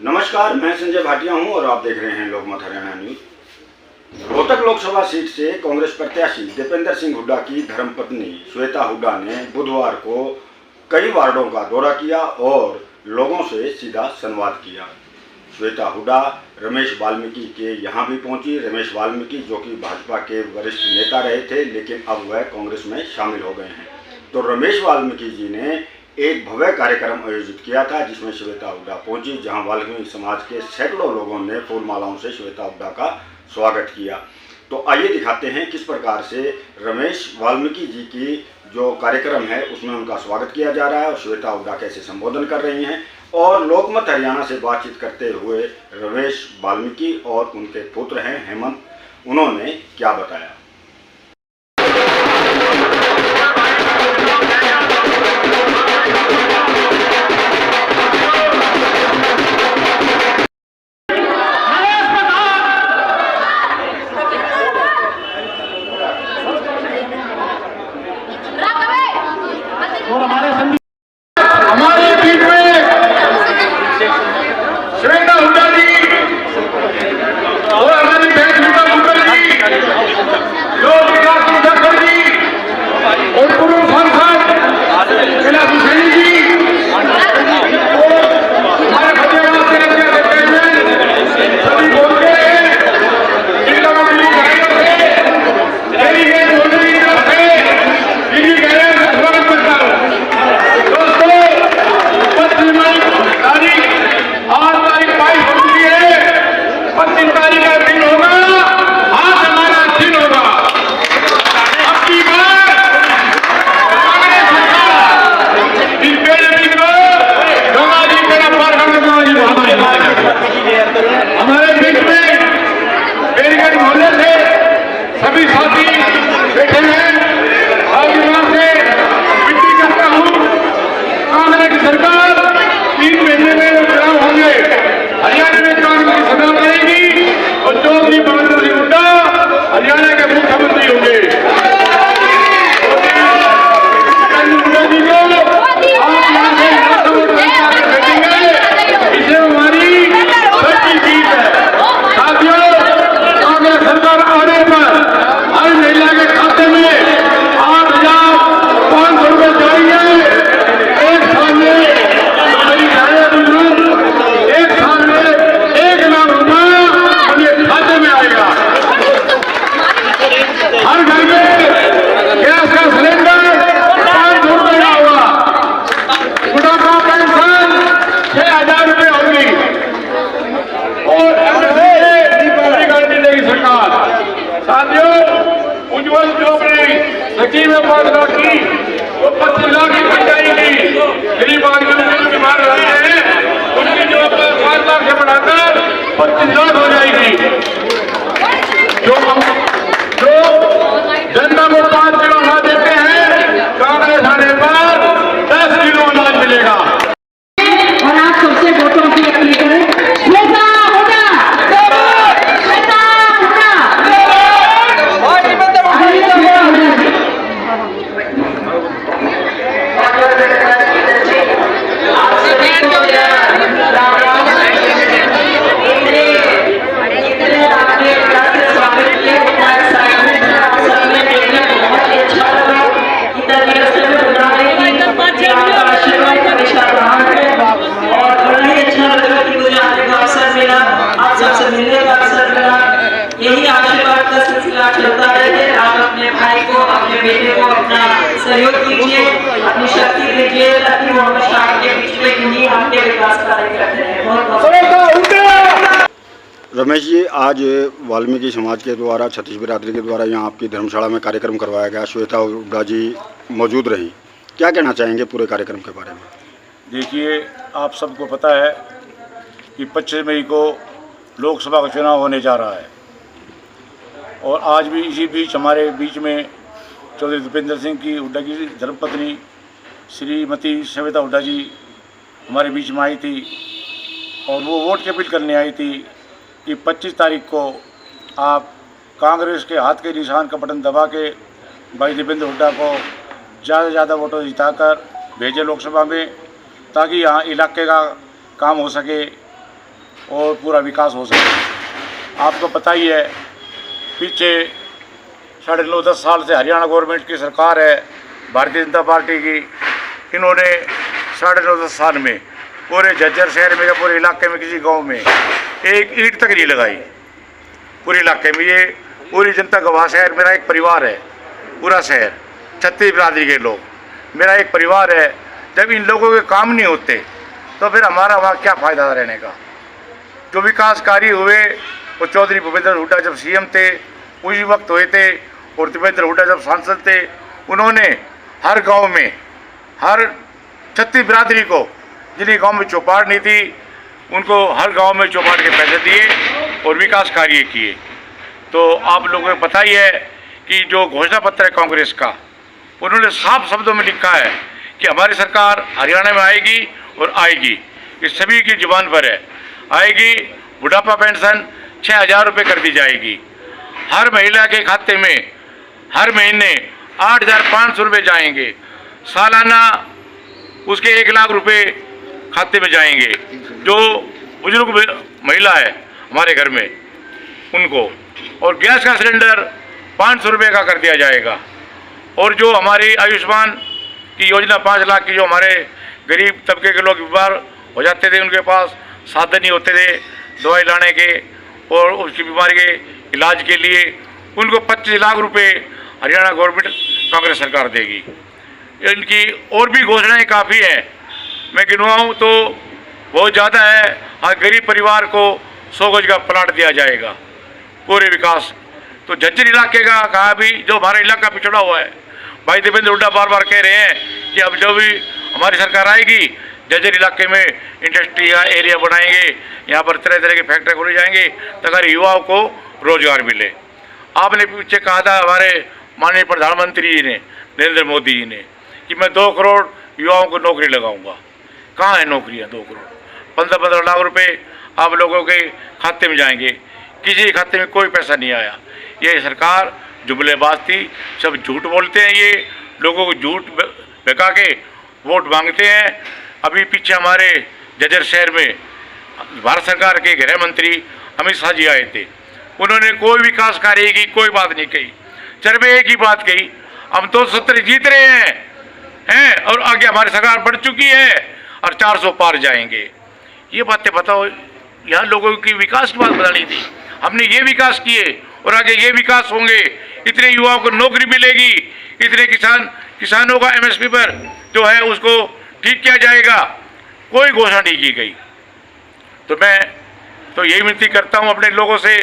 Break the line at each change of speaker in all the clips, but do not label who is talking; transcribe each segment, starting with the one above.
नमस्कार, मैं संजय भाटिया हूं और आप देख रहे हैं लोकमत हरियाणा न्यूज। रोहतक लोकसभा सीट से कांग्रेस प्रत्याशी दीपेंद्र सिंह हुड्डा की धर्मपत्नी श्वेता हुड्डा ने बुधवार को कई वार्डों का दौरा किया और लोगों से सीधा संवाद किया। श्वेता हुड्डा रमेश वाल्मीकि के यहां भी पहुंची। रमेश वाल्मीकि जो कि भाजपा के वरिष्ठ नेता रहे थे, लेकिन अब वह कांग्रेस में शामिल हो गए हैं। तो रमेश वाल्मीकि जी ने एक भव्य कार्यक्रम आयोजित किया था जिसमें श्वेता हुड्डा पहुंची, जहां वाल्मीकि समाज के सैकड़ों लोगों ने फूल मालाओं से श्वेता हुड्डा का स्वागत किया। तो आइए दिखाते हैं किस प्रकार से रमेश वाल्मीकि जी की जो कार्यक्रम है उसमें उनका स्वागत किया जा रहा है और श्वेता हुड्डा कैसे संबोधन कर रही हैं। और लोकमत हरियाणा से बातचीत करते हुए रमेश वाल्मीकि और उनके पुत्र हैं हेमंत, उन्होंने क्या बताया।
और हमारे बीच में श्वेता हुड्डा जी और हमारी बहन श्वेता हुड्डा जी, लोक विकास मुखर्जी जी और पूर्व सांसद कैलाश हुसैन जी और हमारे फतेहाबाद के चेयरमैन सभी बोल के जिला मंत्री हमारे बीच में बेरीगंज मोहल्ले से सभी साथी बैठे हैं। आज यहाँ से विनती करता हूँ, कांग्रेस की सरकार 3 महीने में चुनाव होंगे, हरियाणा में कांग्रेस की सरकार बनेगी और जो भी दीपेंद्र सिंह हुड्डा हरियाणा के मुख्यमंत्री होंगे। सचिव में 5 लाख की वो 25 लाख की बन जाएगी। गरीब आदमी जो बीमार रहते हैं उनकी जो 5 लाख से बढ़ाकर 25 लाख हो जाएगी। जो जनता को 5 किलो अनाज देते हैं, कांग्रेस आने पर 10 किलो अनाज मिलेगा।
और आप सबसे वोटों की अपील करें।
यही आशीर्वाद का सिलसिला चलता रहे। आप अपने भाई को, अपने बेटे को अपना सहयोग कीजिए, अपनी शक्ति दीजिए ताकि वो हमेशा आपके बीच में यही आपके विकास कार्य करते हैं। बहुत
रमेश जी, आज वाल्मीकि समाज के द्वारा, छत्तीस बिरादरी के द्वारा यहाँ आपकी धर्मशाला में कार्यक्रम करवाया गया। श्वेता हुड्डा जी मौजूद रही, क्या कहना चाहेंगे पूरे कार्यक्रम के बारे में?
देखिए, आप सबको पता है कि 25 मई को लोकसभा का चुनाव होने जा रहा है और आज भी इसी बीच हमारे बीच में चौधरी दीपेंद्र सिंह की हुड्डा की धर्मपत्नी श्रीमती श्वेता हुड्डा जी हमारे बीच में आई थी और वो वोट की अपील करने आई थी कि 25 तारीख को आप कांग्रेस के हाथ के निशान का बटन दबा के भाई दीपेंद्र हुड्डा को ज़्यादा से ज़्यादा वोटों जिताकर भेजे लोकसभा में, ताकि यहाँ इलाके का काम हो सके और पूरा विकास हो सके। आपको पता ही है, पीछे 9.5-10 साल से हरियाणा गवर्नमेंट की सरकार है, भारतीय जनता पार्टी की। इन्होंने 9.5-10 साल में पूरे झज्जर शहर में या पूरे इलाके में किसी गांव में एक ईंट तक नहीं लगाई। पूरे इलाके में ये पूरी जनता गवाह शहर मेरा एक परिवार है, पूरा शहर 36 बिरादरी के लोग मेरा एक परिवार है। जब इन लोगों के काम नहीं होते तो फिर हमारा वहाँ क्या फ़ायदा रहने का। जो विकास कार्य हुए वो चौधरी भूपेंद्र हुड्डा जब सीएम थे उसी वक्त हुए थे, और दीपेंद्र हुड्डा जब सांसद थे उन्होंने हर गांव में, हर 36 बिरादरी को जिन्हें गांव में चौपाट नहीं थी उनको हर गांव में चौपाट के पैसे दिए और विकास कार्य किए। तो आप लोगों को पता ही है कि जो घोषणा पत्र है कांग्रेस का, उन्होंने साफ शब्दों में लिखा है कि हमारी सरकार हरियाणा में आएगी और आएगी, ये सभी की जुबान पर है। आएगी, बुढ़ापा पेंशन 6,000 रुपये कर दी जाएगी, हर महिला के खाते में हर महीने 8,500 रुपये जाएंगे, सालाना उसके 1 लाख रुपए खाते में जाएंगे। जो बुजुर्ग महिला है हमारे घर में उनको, और गैस का सिलेंडर 500 रुपये का कर दिया जाएगा। और जो हमारी आयुष्मान की योजना 5 लाख की, जो हमारे गरीब तबके के लोग बीमार हो जाते थे, उनके पास साधन नहीं होते थे दवाई लाने के और उसकी बीमारी के इलाज के लिए, उनको 25 लाख रुपए हरियाणा गवर्नमेंट कांग्रेस सरकार देगी। इनकी और भी घोषणाएं काफ़ी हैं, मैं गिनवाऊँ तो बहुत ज़्यादा है। हर गरीब परिवार को 100 गज का प्लाट दिया जाएगा, पूरे विकास। तो झज्जर इलाके का कहा भी, जो हमारा इलाका पिछड़ा हुआ है, भाई दीपेंद्र हुड्डा बार बार कह रहे हैं कि अब जो भी हमारी सरकार आएगी झज्जर इलाके में इंडस्ट्री का एरिया बनाएंगे, यहाँ पर तरह तरह के फैक्ट्री खोले जाएंगे ताकि युवाओं को रोजगार मिले। आपने पीछे कहा था हमारे माननीय प्रधानमंत्री जी ने, नरेंद्र मोदी जी ने, कि मैं 2 करोड़ युवाओं को नौकरी लगाऊंगा। कहाँ है नौकरियाँ? 2 करोड़ 15-15 लाख रुपए आप लोगों के खाते में जाएंगे, किसी के खाते में कोई पैसा नहीं आया। ये सरकार जुमलेबाज थी, सब झूठ बोलते हैं, ये लोगों को झूठ बहका के वोट मांगते हैं। अभी पीछे हमारे झज्जर शहर में भारत सरकार के गृह मंत्री अमित शाह जी आए थे, उन्होंने कोई विकास कार्य की कोई बात नहीं कही, सिर्फ एक ही बात कही, हम 270 जीत रहे हैं और आगे हमारी सरकार बढ़ चुकी है और 400 पार जाएंगे। ये बातें बताओ, यहाँ लोगों की विकास की बात बतानी थी, हमने ये विकास किए और आगे ये विकास होंगे, इतने युवाओं को नौकरी मिलेगी, इतने किसानों का MSP पर जो है उसको ठीक किया जाएगा, कोई घोषणा नहीं की गई। तो मैं तो यही विनती करता हूँ अपने लोगों से,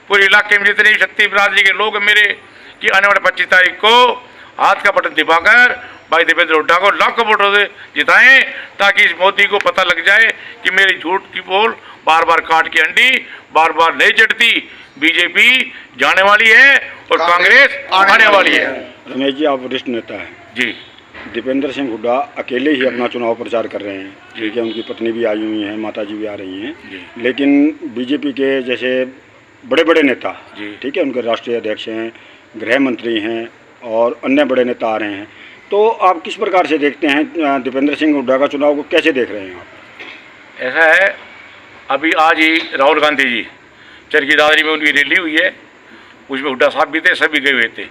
पूरे इलाके में जितने 36 बिरादरी के लोग मेरे, कि आने वाले 25 तारीख को हाथ का बटन दबाकर भाई दीपेंद्र हुड्डा को लाखों वोटों से जिताएं, ताकि इस मोदी को पता लग जाए कि मेरी झूठ की बोल बार बार काट की अंडी बार बार नहीं चढ़ती। बीजेपी जाने वाली है और कांग्रेस आने वाली है।
रमेश जी, आप वरिष्ठ नेता हैं
जी।
दीपेंद्र सिंह हुड्डा अकेले ही अपना चुनाव प्रचार कर रहे हैं, ठीक है, उनकी पत्नी भी आई हुई हैं, माता जी भी आ रही हैं, लेकिन बीजेपी के जैसे बड़े बड़े नेता, ठीक है, उनके राष्ट्रीय अध्यक्ष हैं, गृह मंत्री हैं और अन्य बड़े नेता आ रहे हैं, तो आप किस प्रकार से देखते हैं दीपेंद्र सिंह हुड्डा का चुनाव को, कैसे देख रहे हैं आप?
ऐसा है, अभी आज ही राहुल गांधी जी चरखी दादरी में उनकी रैली हुई है, उसमें हुड्डा साहब भी थे, सभी गए हुए थे,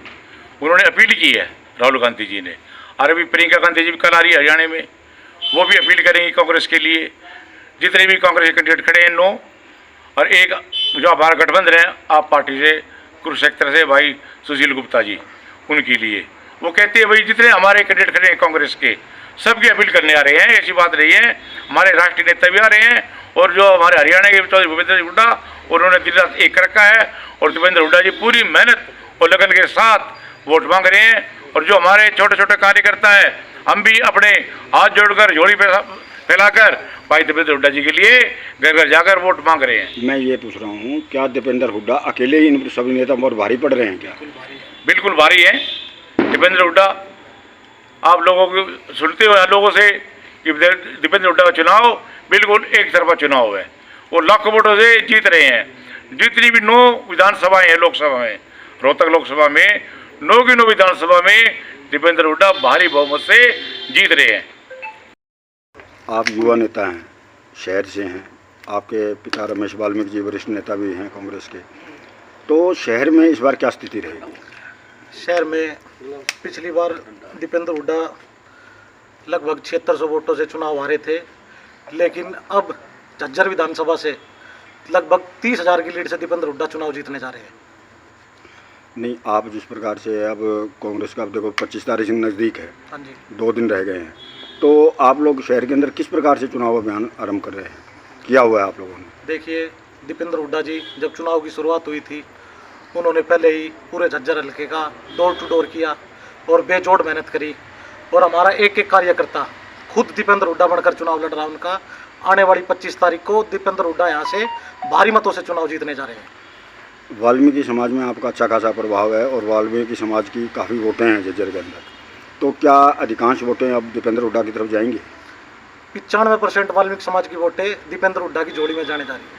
उन्होंने अपील की है राहुल गांधी जी ने। और अभी प्रियंका गांधी जी भी कल आ रही है हरियाणा में, वो भी अपील करेंगी कांग्रेस के लिए, जितने भी कांग्रेस कैंडिडेट खड़े हैं 9, और एक जो हमारा गठबंधन है आप पार्टी से कुरुक्षेत्र से भाई सुशील गुप्ता जी, उनके लिए वो कहते हैं भाई जितने हमारे कैंडिडेट खड़े हैं कांग्रेस के सबकी अपील करने आ रहे हैं, ऐसी बात नहीं है, हमारे राष्ट्रीय नेता भी आ रहे हैं, और जो हमारे हरियाणा के चौधरी भूपेंद्र हुड्डा उन्होंने दिन रात एक रखा है, और दीपेंद्र हुड्डा जी पूरी मेहनत और लगन के साथ वोट मांग रहे हैं। और जो हमारे छोटे छोटे कार्यकर्ता है, हम भी अपने हाथ जोड़कर झोली फैलाकर भाई दीपेंद्र हुड्डा जी के लिए घर घर जाकर वोट मांग रहे हैं।
मैं ये पूछ रहा हूँ, क्या दीपेंद्र हुड्डा अकेले ही इन सभी नेता पर भारी पड़ रहे हैं क्या?
बिल्कुल भारी है दीपेंद्र हुड्डा। आप लोगों को सुनते हो लोगों से कि दीपेंद्र हुड्डा का चुनाव बिल्कुल एक तरफा चुनाव है, वो लाखों वोटों से जीत रहे हैं। जितनी भी 9 विधानसभाएं हैं लोकसभा में, रोहतक लोकसभा में 9 की 9 विधानसभा में दीपेंद्र हुड्डा भारी बहुमत से जीत रहे हैं।
आप युवा नेता हैं, शहर से हैं, आपके पिता रमेश वाल्मीकि जी वरिष्ठ नेता भी हैं कांग्रेस के, तो शहर में इस बार क्या स्थिति रहेगी?
शहर में पिछली बार दीपेंद्र हुड्डा लगभग 7600 वोटों से चुनाव हारे थे, लेकिन अब झज्जर विधानसभा से लगभग 30,000 की लीड से दीपेंद्र हुड्डा चुनाव जीतने जा रहे हैं।
नहीं, आप जिस प्रकार से अब कांग्रेस का अब देखो 25 तारीख नज़दीक है,
हाँ जी,
2 दिन रह गए हैं, तो आप लोग शहर के अंदर किस प्रकार से चुनाव अभियान आरंभ कर रहे हैं, किया हुआ है आप लोगों ने?
देखिए, दीपेंद्र हुड्डा जी जब चुनाव की शुरुआत हुई थी, उन्होंने पहले ही पूरे झज्जर हल्के का डोर टू डोर किया और बेजोड़ मेहनत करी, और हमारा एक एक कार्यकर्ता खुद दीपेंद्र हुड्डा बनकर चुनाव लड़ रहा है। उनका आने वाली 25 तारीख को दीपेंद्र हुड्डा यहाँ से भारी मतों से चुनाव जीतने जा रहे हैं।
वाल्मीकि समाज में आपका अच्छा खासा प्रभाव है और वाल्मीकि समाज की काफ़ी वोटें हैं झज्जर के अंदर, तो क्या अधिकांश वोटें अब दीपेंद्र हुड्डा की तरफ जाएंगी?
95% वाल्मीकि समाज की वोटें दीपेंद्र हुड्डा की जोड़ी में जाने जा रही है।